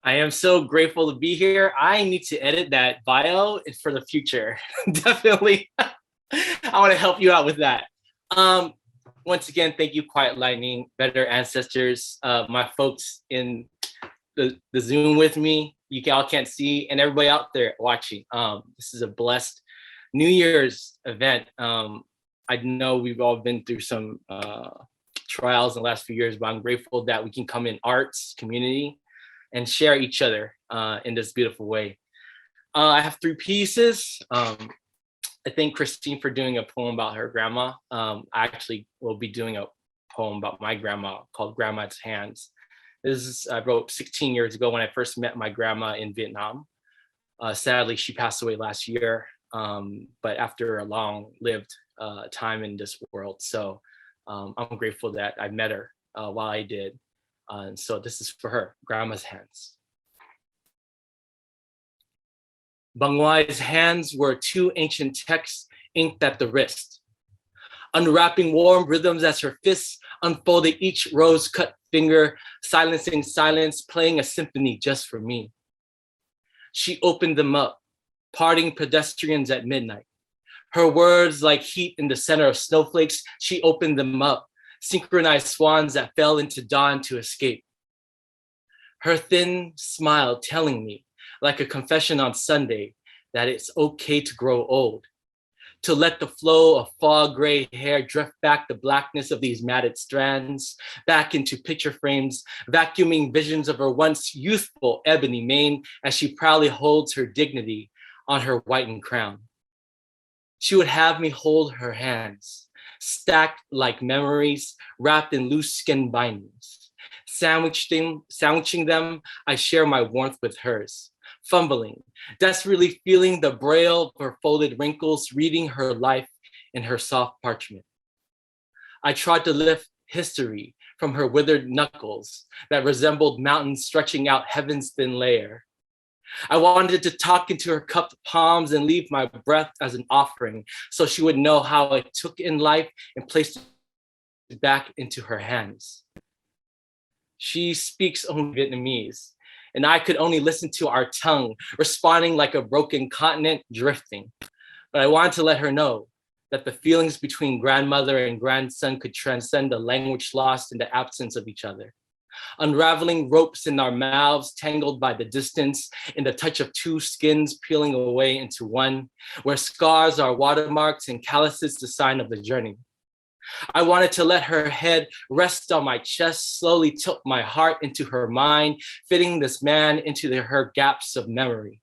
I am so grateful to be here. I need to edit that bio for the future. Definitely. I want to help you out with that. Um, Once again, thank you, Quiet Lightning, Better Ancestors, my folks in the Zoom with me. All can't see, and everybody out there watching. This is a blessed New Year's event. I know we've all been through some trials in the last few years, but I'm grateful that we can come in arts community and share each other in this beautiful way. I have three pieces. I thank Christine for doing a poem about her grandma. I actually will be doing a poem about my grandma called Grandma's Hands. I wrote 16 years ago when I first met my grandma in Vietnam. Sadly, she passed away last year, but after a long-lived time in this world. So I'm grateful that I met her while I did. And so this is for her, Grandma's Hands. Bang Wai's hands were two ancient texts inked at the wrist, unwrapping warm rhythms as her fists unfolded each rose-cut finger, silencing silence, playing a symphony just for me. She opened them up, parting pedestrians at midnight. Her words like heat in the center of snowflakes, she opened them up, synchronized swans that fell into dawn to escape. Her thin smile telling me, like a confession on Sunday, that it's okay to grow old, to let the flow of fog gray hair drift back the blackness of these matted strands, back into picture frames, vacuuming visions of her once youthful ebony mane as she proudly holds her dignity on her whitened crown. She would have me hold her hands, stacked like memories, wrapped in loose skin bindings. Sandwiching them, I share my warmth with hers, fumbling, desperately feeling the braille of her folded wrinkles, reading her life in her soft parchment. I tried to lift history from her withered knuckles that resembled mountains stretching out heaven's thin layer. I wanted to talk into her cupped palms and leave my breath as an offering so she would know how I took in life and placed it back into her hands. She speaks only Vietnamese, and I could only listen to our tongue, responding like a broken continent drifting. But I wanted to let her know that the feelings between grandmother and grandson could transcend the language lost in the absence of each other. Unraveling ropes in our mouths, tangled by the distance, in the touch of two skins peeling away into one, where scars are watermarks and calluses the sign of the journey. I wanted to let her head rest on my chest, slowly tilt my heart into her mind, fitting this man into her gaps of memory.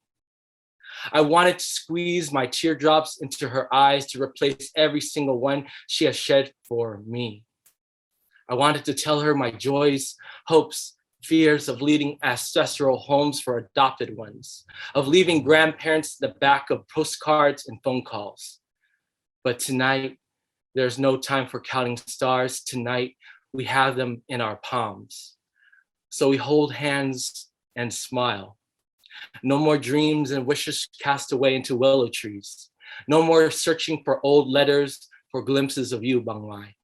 I wanted to squeeze my teardrops into her eyes to replace every single one she has shed for me. I wanted to tell her my joys, hopes, fears of leading ancestral homes for adopted ones, of leaving grandparents at the back of postcards and phone calls. But tonight, there's no time for counting stars. Tonight, we have them in our palms. So we hold hands and smile. No more dreams and wishes cast away into willow trees. No more searching for old letters for glimpses of you, Bang Wai.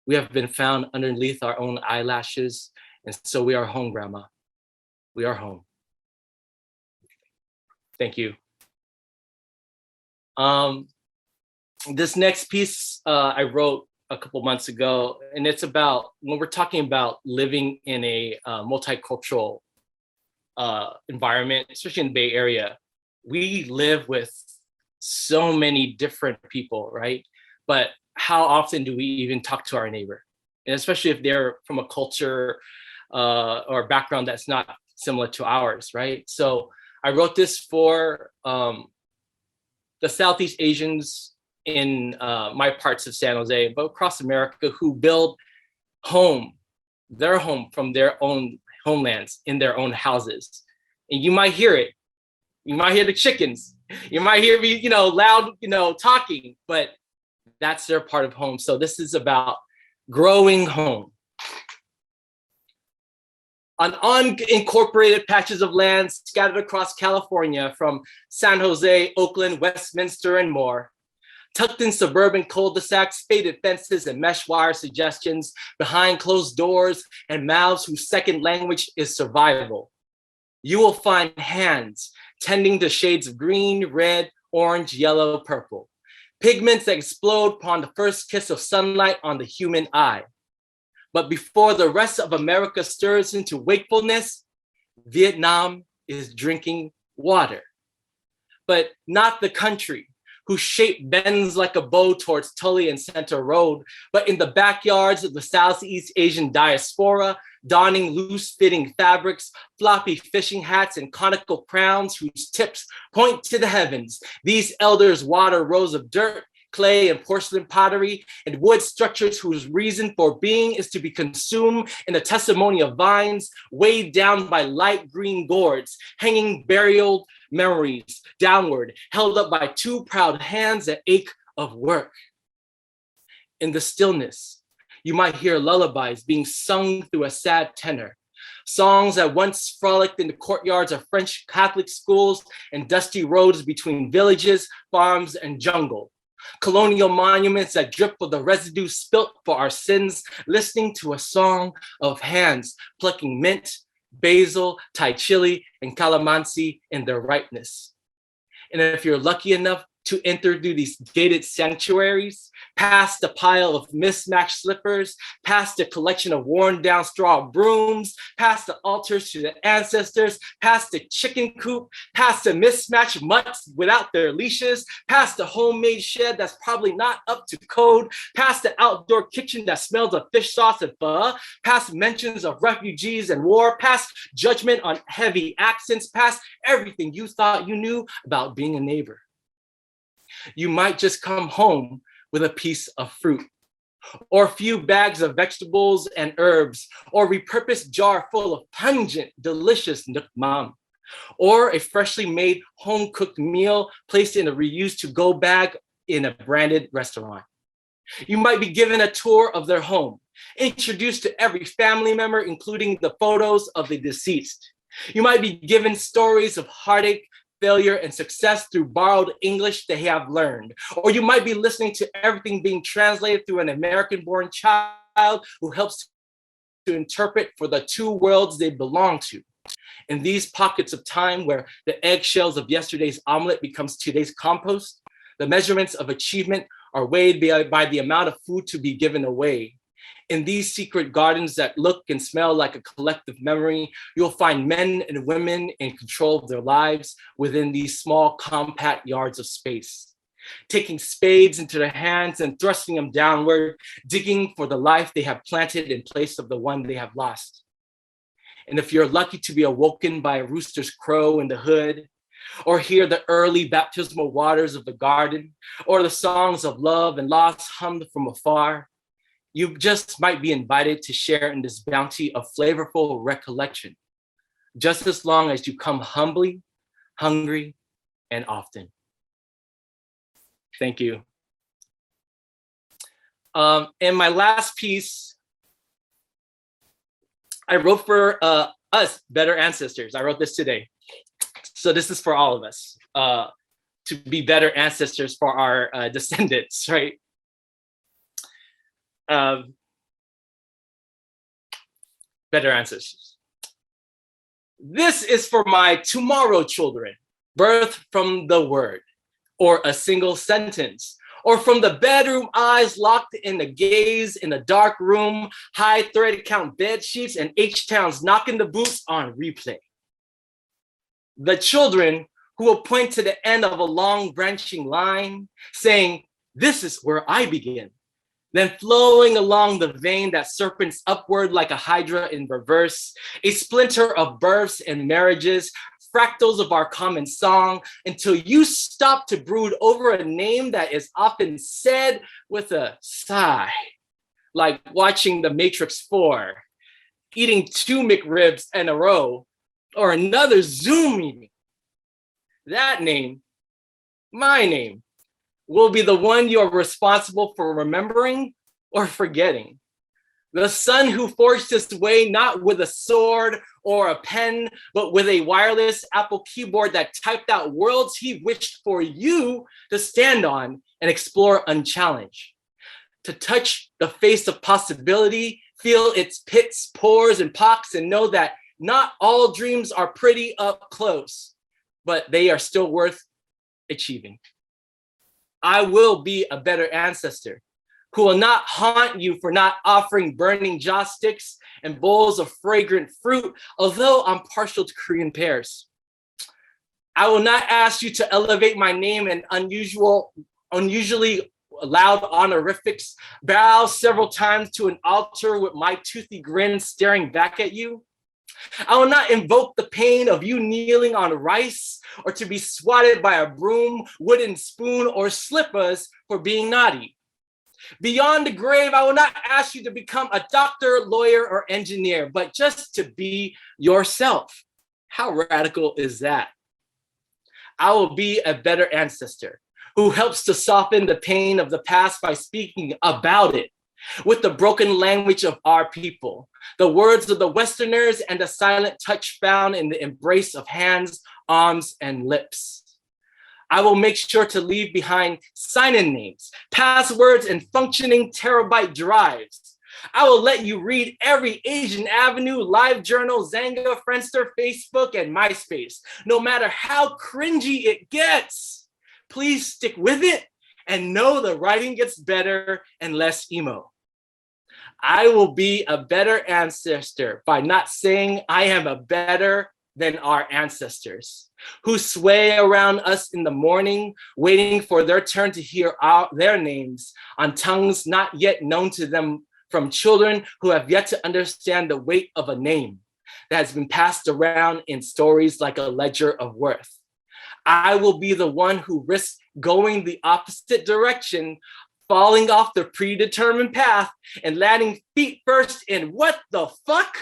We have been found underneath our own eyelashes, and so we are home, Grandma. We are home. Thank you. This next piece I wrote a couple months ago, and it's about when we're talking about living in a multicultural environment, especially in the Bay Area. We live with so many different people, right? But how often do we even talk to our neighbor? And especially if they're from a culture or background that's not similar to ours, right? So I wrote this for the Southeast Asians in my parts of San Jose, but across America, who build their home from their own homelands in their own houses. And you might hear it. You might hear the chickens. You might hear me, loud, talking, but that's their part of home. So this is about growing home. On unincorporated patches of land scattered across California from San Jose, Oakland, Westminster, and more, tucked in suburban cul-de-sacs, faded fences, and mesh wire suggestions behind closed doors and mouths whose second language is survival. you will find hands tending to shades of green, red, orange, yellow, purple. Pigments that explode upon the first kiss of sunlight on the human eye. But before the rest of America stirs into wakefulness, Vietnam is drinking water. But not the country, whose shape bends like a bow towards Tully and Center Road, but in the backyards of the Southeast Asian diaspora, donning loose-fitting fabrics, floppy fishing hats, and conical crowns whose tips point to the heavens. These elders water rows of dirt, clay, and porcelain pottery, and wood structures whose reason for being is to be consumed in the testimony of vines, weighed down by light green gourds, hanging burial memories downward, held up by two proud hands that ache of work. In the stillness, you might hear lullabies being sung through a sad tenor, songs that once frolicked in the courtyards of French Catholic schools and dusty roads between villages, farms, and jungle. Colonial monuments that drip with the residue spilt for our sins, listening to a song of hands plucking mint, basil, Thai chili, and calamansi in their ripeness. And if you're lucky enough to enter through these gated sanctuaries, past a pile of mismatched slippers, past a collection of worn down straw brooms, past the altars to the ancestors, past the chicken coop, past the mismatched mutts without their leashes, past the homemade shed that's probably not up to code, past the outdoor kitchen that smells of fish sauce and pho, past mentions of refugees and war, past judgment on heavy accents, past everything you thought you knew about being a neighbor. You might just come home with a piece of fruit, or a few bags of vegetables and herbs, or a repurposed jar full of pungent, delicious Nuc Mam, or a freshly made home-cooked meal placed in a reused to-go bag in a branded restaurant. You might be given a tour of their home, introduced to every family member, including the photos of the deceased. You might be given stories of heartache, failure, and success through borrowed English they have learned. Or you might be listening to everything being translated through an American-born child who helps to interpret for the two worlds they belong to. In these pockets of time where the eggshells of yesterday's omelet becomes today's compost, the measurements of achievement are weighed by the amount of food to be given away. In these secret gardens that look and smell like a collective memory, you'll find men and women in control of their lives within these small, compact yards of space, taking spades into their hands and thrusting them downward, digging for the life they have planted in place of the one they have lost. And if you're lucky to be awoken by a rooster's crow in the hood, or hear the early baptismal waters of the garden, or the songs of love and loss hummed from afar, you just might be invited to share in this bounty of flavorful recollection, just as long as you come humbly, hungry, and often. Thank you. And my last piece, I wrote for us, better ancestors. I wrote this today. So this is for all of us, to be better ancestors for our descendants, right? Better ancestors. This is for my tomorrow children, birthed from the word, or a single sentence, or from the bedroom eyes locked in the gaze in a dark room, high thread count bed sheets, and H-Towns knocking the boots on replay. The children who will point to the end of a long branching line, saying, "This is where I begin," then flowing along the vein that serpents upward like a hydra in reverse, a splinter of births and marriages, fractals of our common song, until you stop to brood over a name that is often said with a sigh, like watching The Matrix 4, eating 2 McRibs in a row, or another Zoom meeting. That name, my name, will be the one you are responsible for remembering or forgetting. The son who forged his way not with a sword or a pen, but with a wireless Apple keyboard that typed out worlds he wished for you to stand on and explore unchallenged. To touch the face of possibility, feel its pits, pores, and pocks, and know that Not all dreams are pretty up close, but they are still worth achieving. I will be a better ancestor who will not haunt you for not offering burning joss sticks and bowls of fragrant fruit, although I'm partial to Korean pears. I will not ask you to elevate my name in unusually loud honorifics, bow several times to an altar with my toothy grin staring back at you. I will not invoke the pain of you kneeling on rice or to be swatted by a broom, wooden spoon, or slippers for being naughty. Beyond the grave, I will not ask you to become a doctor, lawyer, or engineer, but just to be yourself. How radical is that? I will be a better ancestor who helps to soften the pain of the past by speaking about it with the broken language of our people, the words of the Westerners, and the silent touch found in the embrace of hands, arms, and lips. I will make sure to leave behind sign-in names, passwords, and functioning terabyte drives. I will let you read every Asian Avenue, LiveJournal, Zanga, Friendster, Facebook, and MySpace, no matter how cringy it gets. Please stick with it and know the writing gets better and less emo. I will be a better ancestor by not saying I am a better than our ancestors who sway around us in the morning, waiting for their turn to hear their names on tongues not yet known to them from children who have yet to understand the weight of a name that has been passed around in stories like a ledger of worth. I will be the one who risks going the opposite direction, falling off the predetermined path and landing feet first in what the fuck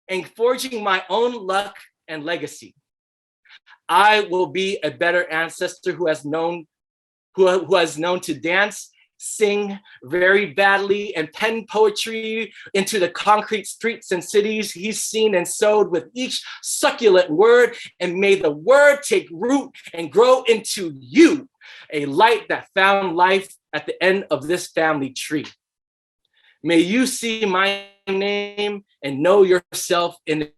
and forging my own luck and legacy. I will be a better ancestor who has known to dance, sing very badly, and pen poetry into the concrete streets and cities he's seen and sowed with each succulent word, and may the word take root and grow into you, a light that found life at the end of this family tree. May you see my name and know yourself in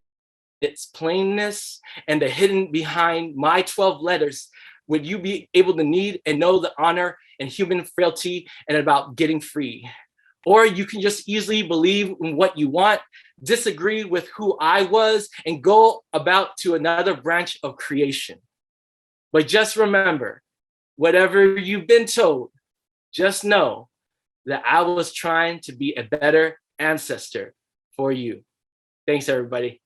its plainness and the hidden behind my 12 letters. Would you be able to need and know the honor and human frailty and about getting free? Or you can just easily believe in what you want, disagree with who I was, and go about to another branch of creation. But just remember, whatever you've been told, just know that I was trying to be a better ancestor for you. Thanks, everybody.